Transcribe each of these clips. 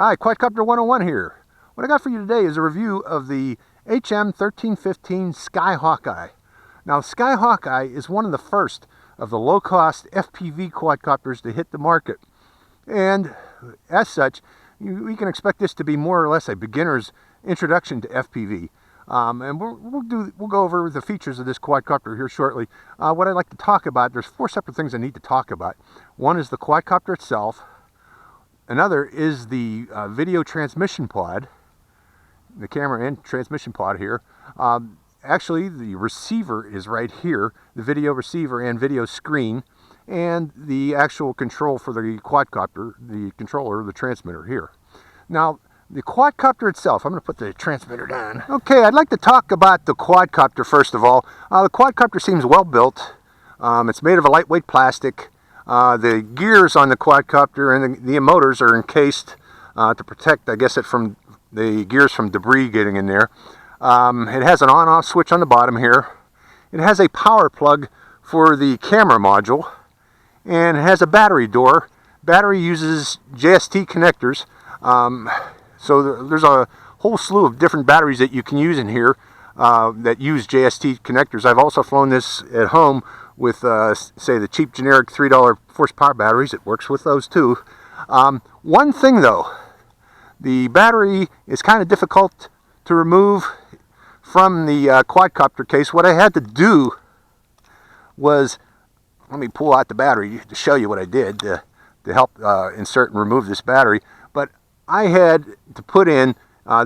Hi, Quadcopter 101 here. What I got for you today is a review of the HM1315 Sky Hawkeye. Now, Sky Hawkeye is one of the first of the low-cost FPV quadcopters to hit the market. And as such, we can expect this to be more or less a beginner's introduction to FPV. And we'll go over the features of this quadcopter here shortly. What I'd like to talk about, there's four separate things I need to talk about. One is the quadcopter itself. Another is the video transmission pod, the camera and transmission pod here. Actually, the receiver is right here, the video receiver and video screen, and the actual control for the quadcopter, the controller, the transmitter here. Now, the quadcopter itself, I'm going to put the transmitter down. Okay, I'd like to talk about the quadcopter first of all. The quadcopter seems well built. It's made of a lightweight plastic. The gears on the quadcopter and the motors are encased to protect, I guess, from the gears from debris getting in there. It has an on-off switch on the bottom here. It has a power plug for the camera module, and it has a battery door. Battery uses JST connectors, so there's a whole slew of different batteries that you can use in here that use JST connectors. I've also flown this at home with, say, the cheap generic $3 force power batteries. It works with those too. One thing though, the battery is kind of difficult to remove from the quadcopter case. What I had to do was, let me pull out the battery to show you what I did to help insert and remove this battery. But I had to put in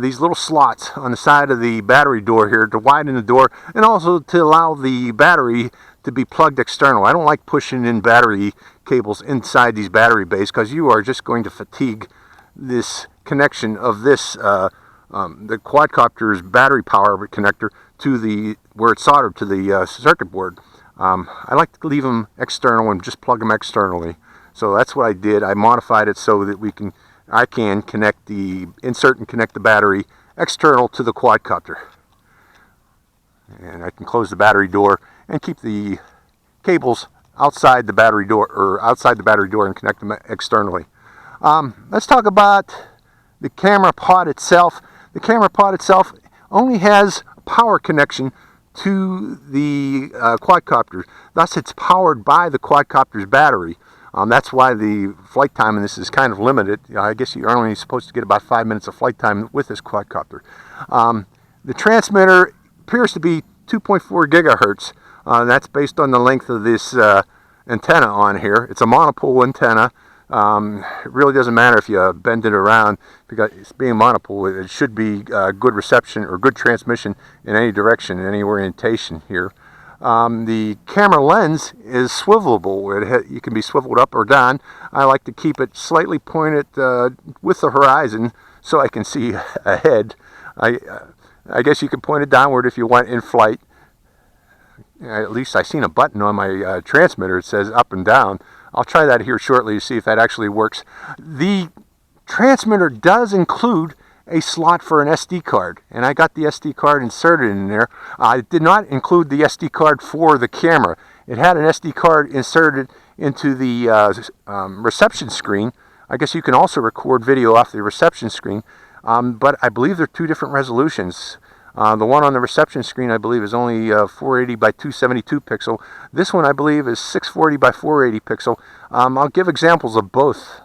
these little slots on the side of the battery door here to widen the door, and also to allow the battery to be plugged external. I don't like pushing in battery cables inside these battery bays, because you are just going to fatigue this connection of this the quadcopter's battery power connector to where it's soldered to the circuit board. I like to leave them external and just plug them externally. So that's what I did. I modified it so that I can insert and connect the battery external to the quadcopter. And I can close the battery door and keep the cables outside the battery door, and connect them externally. Let's talk about the camera pod itself. The camera pod itself only has a power connection to the quadcopter. Thus, it's powered by the quadcopter's battery. That's why the flight time in this is kind of limited. I guess you're only supposed to get about 5 minutes of flight time with this quadcopter. The transmitter appears to be 2.4 gigahertz. That's based on the length of this antenna on here. It's a monopole antenna. It really doesn't matter if you bend it around, because it's being monopole. It should be good reception or good transmission in any direction, in any orientation here. The camera lens is swivelable. You can be swiveled up or down. I like to keep it slightly pointed with the horizon so I can see ahead. I guess you can point it downward if you want in flight. At least I've seen a button on my transmitter. It says up and down. I'll try that here shortly to see if that actually works. The transmitter does include a slot for an SD card, and I got the SD card inserted in there. I did not include the SD card for the camera. It had an SD card inserted into the reception screen. I guess you can also record video off the reception screen, but I believe they're two different resolutions. The one on the reception screen, I believe, is only 480 by 272 pixel. This one, I believe, is 640 by 480 pixel. I'll give examples of both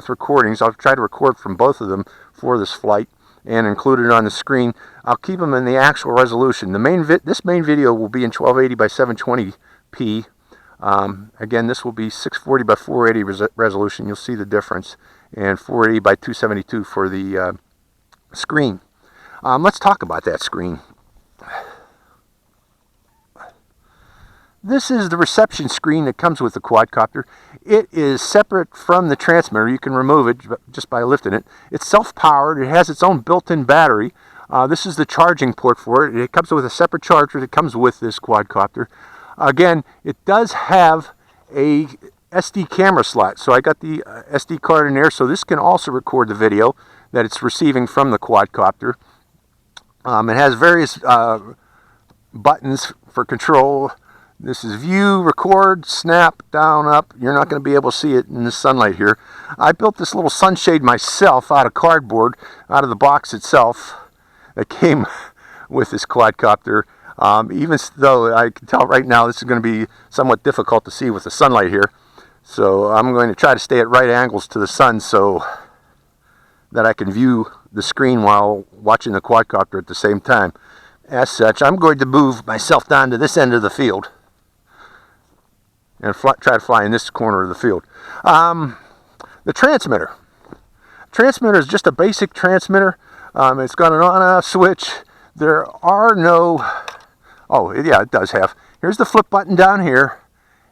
recordings. I'll try to record from both of them for this flight and include it on the screen. I'll keep them in the actual resolution. This main video will be in 1280 by 720p. Again, this will be 640 by 480 resolution. You'll see the difference, and 480 by 272 for the screen. Let's talk about that screen. This is the reception screen that comes with the quadcopter. It is separate from the transmitter. You can remove it just by lifting it. It's self-powered. It has its own built-in battery. This is the charging port for it. It comes with a separate charger that comes with this quadcopter. Again, it does have a SD camera slot. So I got the SD card in there, so this can also record the video that it's receiving from the quadcopter. It has various buttons for control This is view, record, snap, down, up. You're not going to be able to see it in the sunlight here. I built this little sunshade myself out of cardboard, out of the box itself that came with this quadcopter. Even though I can tell right now this is going to be somewhat difficult to see with the sunlight here. So I'm going to try to stay at right angles to the sun so that I can view the screen while watching the quadcopter at the same time. As such, I'm going to move myself down to this end of the field and try to fly in this corner of the field. The transmitter. Transmitter is just a basic transmitter. It's got an on-off switch. There are no... Oh, yeah, it does have. Here's the flip button down here.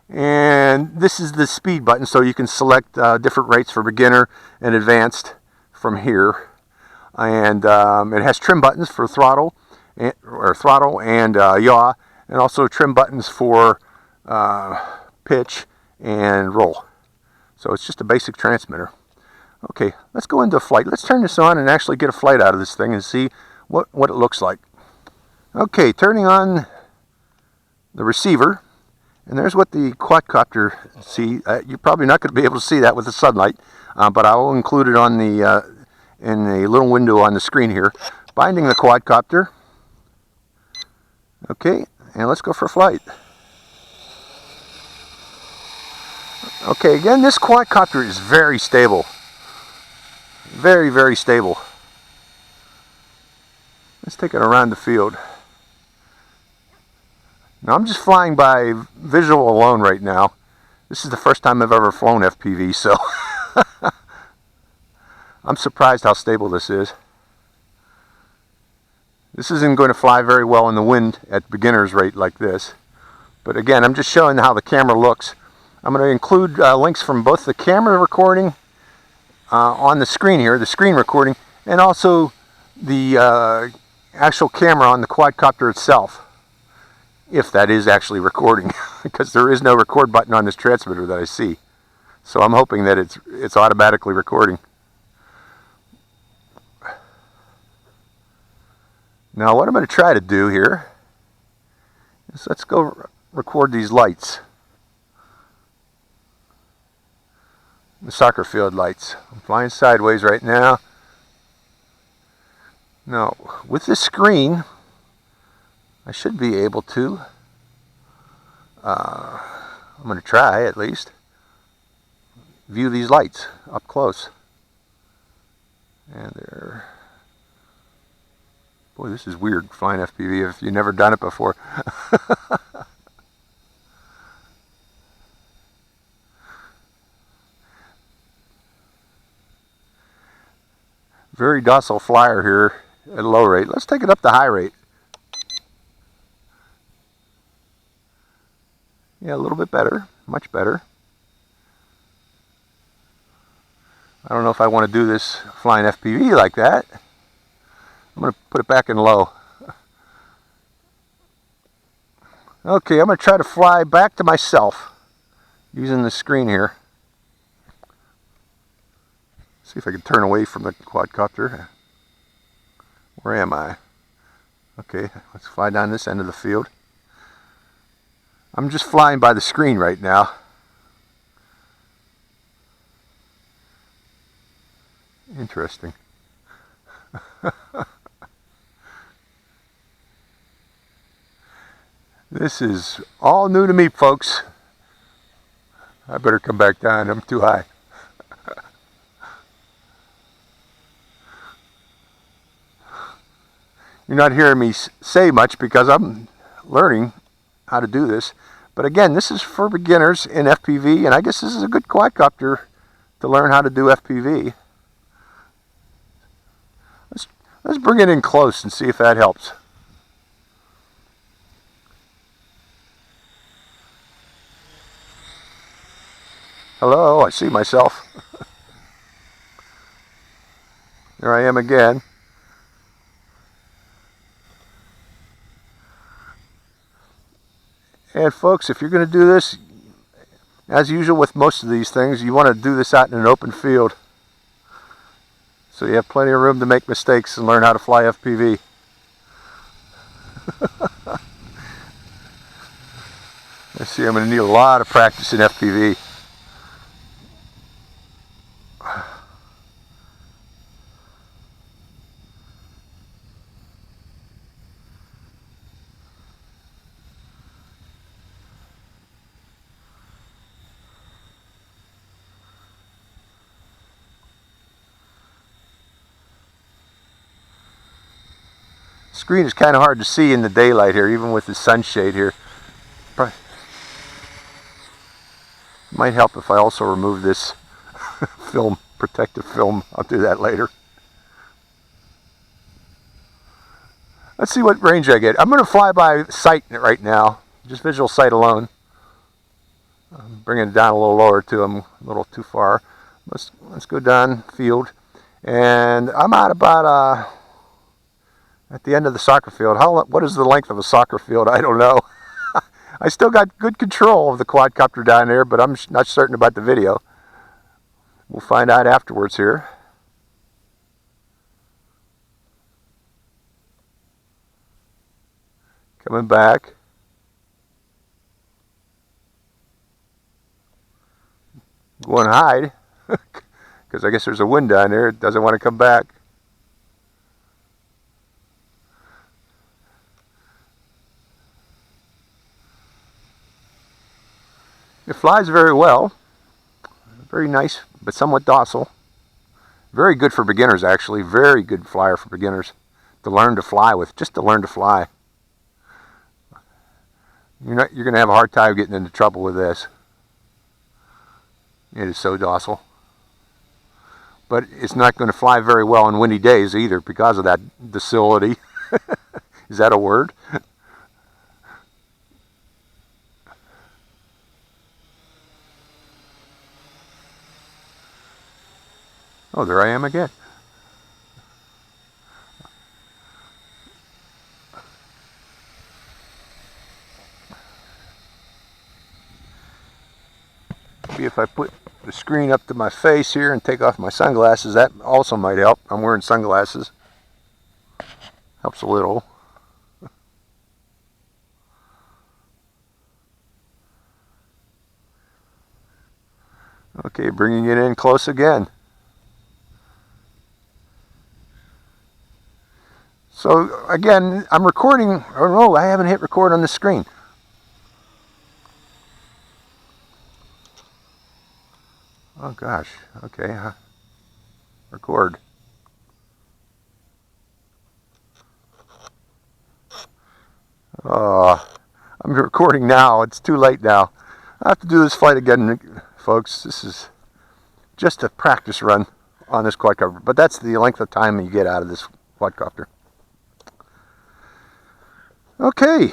And this is the speed button, so you can select different rates for beginner and advanced from here. And it has trim buttons for throttle and yaw, and also trim buttons for pitch and roll. So it's just a basic transmitter. Okay, let's go into flight. Let's turn this on and actually get a flight out of this thing and see what it looks like. Okay, turning on the receiver, and there's what the quadcopter see. You're probably not going to be able to see that with the sunlight, but I will include it on the in a little window on the screen here. Binding the quadcopter. Okay, and let's go for flight. Okay, again, this quadcopter is very stable. Very, very stable. Let's take it around the field. Now, I'm just flying by visual alone right now. This is the first time I've ever flown FPV, so I'm surprised how stable this is. This isn't going to fly very well in the wind at beginner's rate like this. But again, I'm just showing how the camera looks. I'm going to include links from both the camera recording on the screen here, the screen recording, and also the actual camera on the quadcopter itself, if that is actually recording, because there is no record button on this transmitter that I see. So I'm hoping that it's automatically recording. Now what I'm going to try to do here is let's go record these lights. The soccer field lights. I'm flying sideways right now. Now, with this screen, I should be able to, I'm going to try at least, view these lights up close. And they're, boy, this is weird flying FPV if you've never done it before. Very docile flyer here at a low rate. Let's take it up to high rate. Yeah, a little bit better, much better. I don't know if I want to do this flying FPV like that. I'm going to put it back in low. Okay, I'm going to try to fly back to myself using the screen here. See if I can turn away from the quadcopter. Where am I? Okay, let's fly down this end of the field. I'm just flying by the screen right now. Interesting. This is all new to me, folks. I better come back down. I'm too high. You're not hearing me say much because I'm learning how to do this. But again, this is for beginners in FPV, and I guess this is a good quadcopter to learn how to do FPV. Let's bring it in close and see if that helps. Hello, I see myself. There I am again. And folks, if you're going to do this, as usual with most of these things, you want to do this out in an open field. So you have plenty of room to make mistakes and learn how to fly FPV. Let's see, I'm going to need a lot of practice in FPV. Screen is kind of hard to see in the daylight here, even with the sunshade here. Probably might help if I also remove this film, protective film. I'll do that later. Let's see what range I get. I'm going to fly by sight right now, just visual sight alone. I'm bringing it down a little lower too. I'm a little too far. Let's go down field, and I'm at about at the end of the soccer field. What is the length of a soccer field? I don't know. I still got good control of the quadcopter down there, but I'm not certain about the video. We'll find out afterwards here. Coming back. Going to hide, because I guess there's a wind down there. It doesn't want to come back. It flies very well. Very nice, but somewhat docile. Very good for beginners, actually. Very good flyer for beginners to learn to fly with, just to learn to fly. You're going to have a hard time getting into trouble with this. It is so docile. But it's not going to fly very well on windy days either because of that docility. Is that a word? Oh, there I am again. Maybe if I put the screen up to my face here and take off my sunglasses, that also might help. I'm wearing sunglasses. Helps a little. Okay, bringing it in close again. So again, I'm recording. Oh no, I haven't hit record on the screen. Oh gosh, okay, record. Oh, I'm recording now. It's too late now. I have to do this flight again, folks. This is just a practice run on this quadcopter, but that's the length of time you get out of this quadcopter. Okay,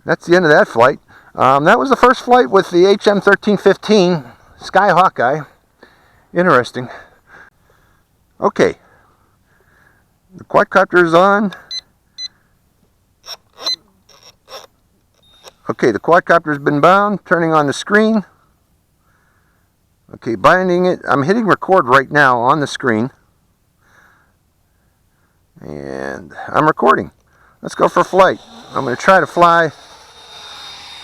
that's the end of that flight. That was the first flight with the HM1315 Sky Hawkeye. Interesting. Okay, the quadcopter is on. Okay, the quadcopter has been bound, turning on the screen. Okay, binding it. I'm hitting record right now on the screen. And I'm recording. Let's go for flight. I'm going to try to fly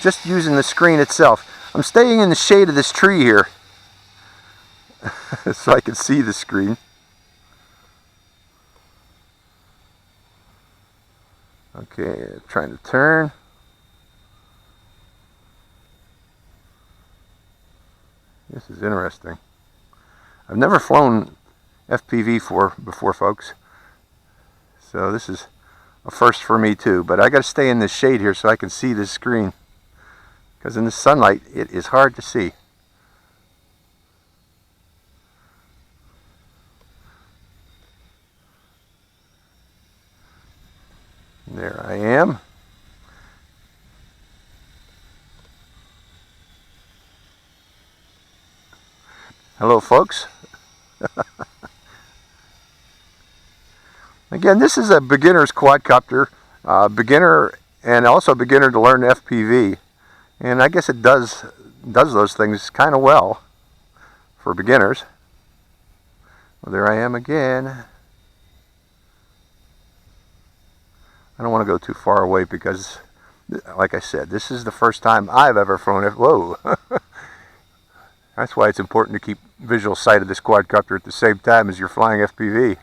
just using the screen itself. I'm staying in the shade of this tree here so I can see the screen. Okay, trying to turn. This is interesting. I've never flown FPV before, folks. So this is a first for me too, but I got to stay in this shade here so I can see this screen, because in the sunlight it is hard to see. There I am. Hello, folks. Again, this is a beginner's quadcopter, beginner and also beginner to learn FPV, and I guess it does those things kind of well for beginners. Well, there I am again. I don't want to go too far away because Like I said, this is the first time I've ever flown it. Whoa! That's why it's important to keep visual sight of this quadcopter at the same time as you're flying FPV.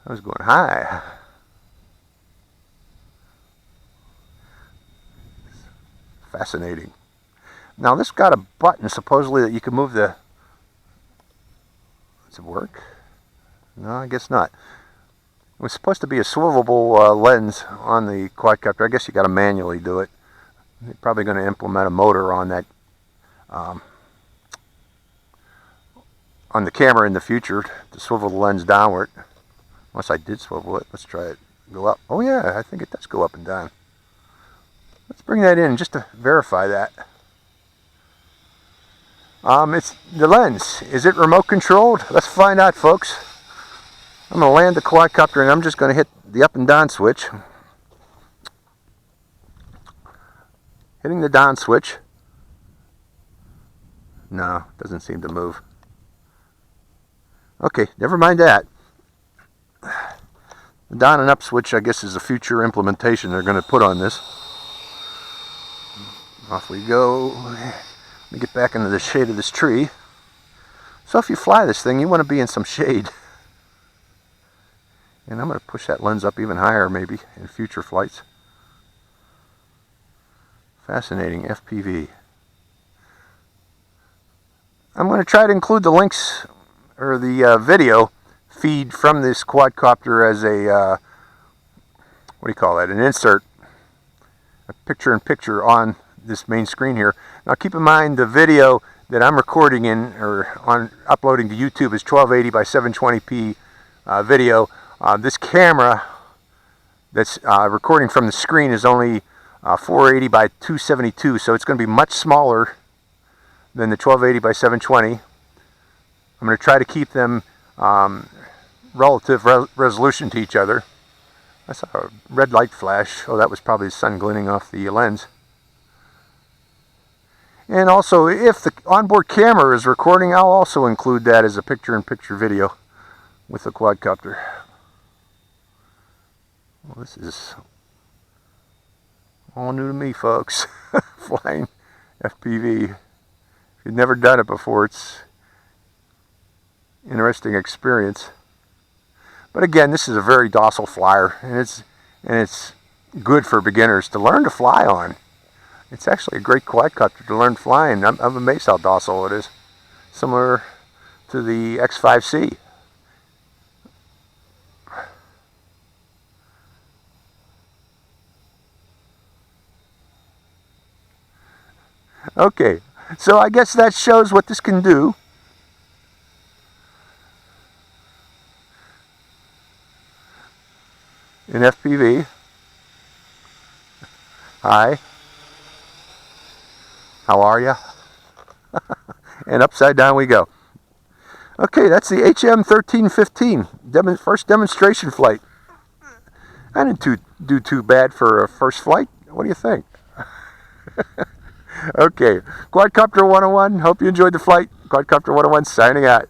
I was going high. Fascinating. Now this got a button supposedly that you can move the... Does it work? No, I guess not. It was supposed to be a swivelable lens on the quadcopter. I guess you got to manually do it. They're probably going to implement a motor on that, on the camera in the future to swivel the lens downward. Unless I did swivel it. Let's try it. Go up. Oh yeah, I think it does go up and down. Let's bring that in just to verify that. It's the lens. Is it remote controlled? Let's find out, folks. I'm going to land the quadcopter and I'm just going to hit the up and down switch. Hitting the down switch. No, doesn't seem to move. Okay, never mind that. The down and up switch, I guess, is a future implementation they're going to put on this. Off we go. Let me get back into the shade of this tree. So if you fly this thing, you want to be in some shade. And I'm going to push that lens up even higher maybe in future flights. Fascinating FPV. I'm going to try to include the links or the video feed from this quadcopter as a, what do you call that, an insert, a picture-in-picture on this main screen here. Now keep in mind the video that I'm recording in or uploading to YouTube is 1280 by 720p video. This camera that's recording from the screen is only 480 by 272, so it's going to be much smaller than the 1280 by 720. I'm going to try to keep them relative resolution to each other. I saw a red light flash. Oh, that was probably the sun glinting off the lens. And also, if the onboard camera is recording, I'll also include that as a picture-in-picture video with the quadcopter. Well, this is all new to me, folks. Flying FPV. If you've never done it before, it's an interesting experience. But again, this is a very docile flyer, and it's good for beginners to learn to fly on. It's actually a great quadcopter to learn flying. I'm amazed how docile it is. Similar to the X5C. Okay, so I guess that shows what this can do. In FPV. Hi. How are ya? And upside down we go. Okay, that's the HM1315 first demonstration flight. I didn't do too bad for a first flight. What do you think? Okay, Quadcopter 101. Hope you enjoyed the flight. Quadcopter 101 signing out.